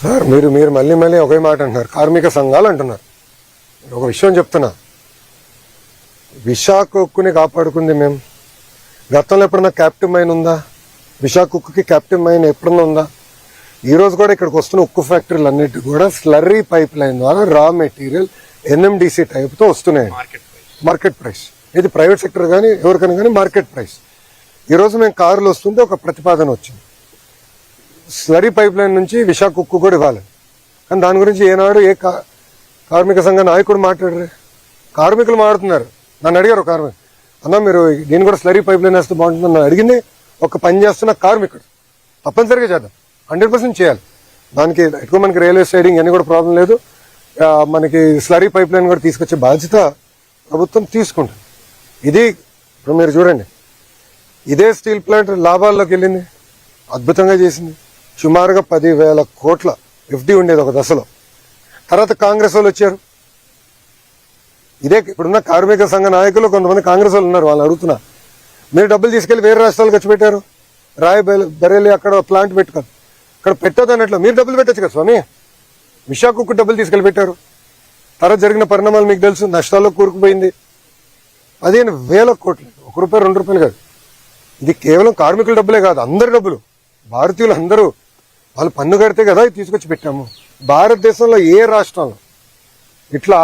Sir మీరు మళ్ళీ ఒకే మాట అంటున్నారు, కార్మిక సంఘాలు అంటున్నారు. ఒక విషయం చెప్తున్నా, విశాఖ ఉక్కుని కాపాడుకుంది మేము. గతంలో ఎప్పుడన్నా క్యాప్టివ్ మైన్ ఉందా? విశాఖ ఉక్కుకి క్యాప్టివ్ మైన్ ఎప్పుడన్నా ఉందా? ఈ రోజు కూడా ఇక్కడికి వస్తున్న ఉక్కు ఫ్యాక్టరీలు అన్నిటి కూడా స్లర్రీ పైప్ లైన్ ద్వారా రా మెటీరియల్ ఎన్ఎండిసి టైప్ తో వస్తున్నాయి. మార్కెట్ ప్రైస్ ఇది ప్రైవేట్ సెక్టర్ కానీ ఎవరికైనా కానీ మార్కెట్ ప్రైస్. ఈ రోజు మేము కారులు వస్తుంటే ఒక ప్రతిపాదన వచ్చింది, స్లరీ పైప్ లైన్ నుంచి విశాఖ ఉక్కు కూడా ఇవ్వాలి. కానీ దాని గురించి ఏనాడు ఏ కార్మిక సంఘ నాయకుడు మాట్లాడరు. కార్మికులు మాట్లాడుతున్నారు. నన్ను అడిగారు కార్మికులు, అన్న మీరు దీన్ని కూడా స్లరీ పైప్ లైన్ వేస్తే బాగుంటుంది నన్ను అడిగింది ఒక పని చేస్తున్న కార్మికుడు. తప్పనిసరిగా చేద్దాం, 100% చేయాలి. దానికి ఎక్కువ మనకి రైల్వే సైడింగ్ అన్ని కూడా ప్రాబ్లం లేదు. మనకి స్లరీ పైప్ లైన్ కూడా తీసుకొచ్చే బాధ్యత ప్రభుత్వం తీసుకుంటుంది. ఇది ఇప్పుడు మీరు చూడండి, ఇదే స్టీల్ ప్లాంట్ లాభాల్లోకి వెళ్ళింది, అద్భుతంగా చేసింది. సుమారుగా 10,000 కోట్ల ఎఫ్డి ఉండేది ఒక దశలో. తర్వాత కాంగ్రెస్ వాళ్ళు వచ్చారు. ఇదే ఇప్పుడున్న కార్మిక సంఘ నాయకులు కొంతమంది కాంగ్రెస్ వాళ్ళు ఉన్నారు, వాళ్ళని అడుగుతున్నా, మీరు డబ్బులు తీసుకెళ్లి వేరే రాష్ట్రాలకు వచ్చి పెట్టారు. బరేలి అక్కడ ప్లాంట్ పెట్టుకోరు, ఇక్కడ పెట్టదు అన్నట్లు మీరు డబ్బులు పెట్టచ్చు కదా స్వామి. విశాఖకు డబ్బులు తీసుకెళ్లి పెట్టారు. తర్వాత జరిగిన పరిణామాలు మీకు తెలుసు, నష్టాల్లో కూరుకుపోయింది. 15,000 కోట్లు, ₹1 ₹2 కాదు. ఇది కేవలం కార్మికుల డబ్బులే కాదు, అందరి డబ్బులు. భారతీయులు అందరూ వాళ్ళు పన్ను కడితే కదా తీసుకొచ్చి పెట్టాము. భారతదేశంలో ఏ రాష్ట్రంలో ఇట్లా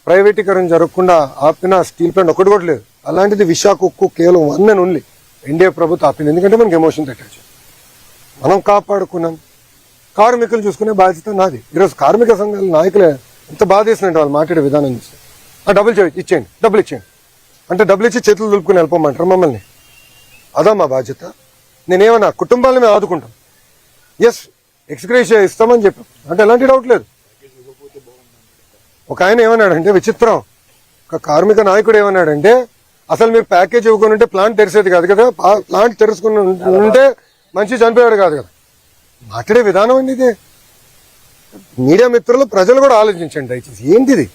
ప్రైవేటీకరణ జరగకుండా ఆపిన స్టీల్ ప్లాంట్ ఒకటి కూడా లేదు. అలాంటిది విశాఖ ఉక్కు కేవలం 1 and only ఎన్డీఏ ప్రభుత్వం ఆపింది. ఎందుకంటే మనకి ఎమోషన్ అటాచ్. మనం కాపాడుకున్నాం, కార్మికులు చూసుకునే బాధ్యత నాది. ఈరోజు కార్మిక సంఘాల నాయకులే ఎంత బాధ చేసినట్టు వాళ్ళు మాట్లాడే విధానం చూస్తే, డబ్బులు ఇచ్చేయండి, డబ్బులు ఇచ్చేయండి అంటే డబ్బులు ఇచ్చి చేతులు దులుపుకుని వెళ్ళిపోమంటారు మమ్మల్ని. అదా మా బాధ్యత? నేనేమన్నా కుటుంబాలను మేము ఆదుకుంటాం, ఎస్ ఎక్స్గ్రేషియా ఇస్తామని చెప్పాం, అంటే ఎలాంటి డౌట్ లేదు. ఒక ఆయన ఏమన్నాడంటే విచిత్రం, ఒక కార్మిక నాయకుడు ఏమన్నాడంటే, అసలు మీరు ప్యాకేజ్ ఇవ్వకుండా ఉంటే ప్లాంట్ తెరిసేది కాదు కదా, ప్లాంట్ తెరుచుకుని ఉంటే మనిషి చనిపోయాడు కాదు కదా. మాట్లాడే విధానం అండి ఇదే. మీడియా మిత్రులు, ప్రజలు కూడా ఆలోచించండి దయచేసి. ఏంటిది?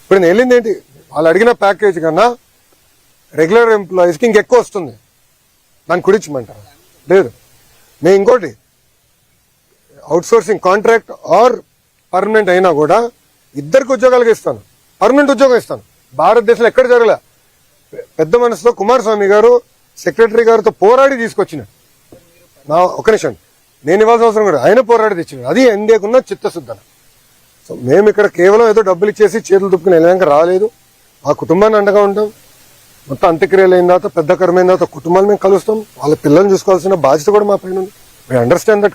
ఇప్పుడు నేను వెళ్ళింది ఏంటి, వాళ్ళు అడిగిన ప్యాకేజ్ కన్నా రెగ్యులర్ ఎంప్లాయీస్కి ఇంకెక్కువ వస్తుంది, దాన్ని కుడించమంటారు లేదు. నేను ఇంకోటి, అవుట్సోర్సింగ్ కాంట్రాక్ట్ ఆర్ పర్మనెంట్ అయినా కూడా ఇద్దరికి ఉద్యోగాలుగా ఇస్తాను, పర్మనెంట్ ఉద్యోగం ఇస్తాను. భారతదేశంలో ఎక్కడ జరగలే. పెద్ద మనసుతో కుమారస్వామి గారు సెక్రటరీ గారితో పోరాడి తీసుకొచ్చిన, నా ఒక నిమిషం నేను ఇవ్వాల్సిన అవసరం కూడా, ఆయన పోరాడి తెచ్చిన. అది ఎన్డీఏకున్న చిత్తశుద్ధన. సో మేము ఇక్కడ కేవలం ఏదో డబ్బులు ఇచ్చేసి చేతులు దుప్పుకుని వెళ్ళాక రాలేదు. ఆ కుటుంబాన్ని అండగా ఉంటాం. మొత్తం అంత్యక్రియలు అయిన తర్వాత, పెద్ద కర్మైన తర్వాత కుటుంబాలు మేము కలుస్తాం. వాళ్ళ పిల్లల్ని చూసుకోవాల్సిన బాధ్యత కూడా మా పైన ఉంది. We understand that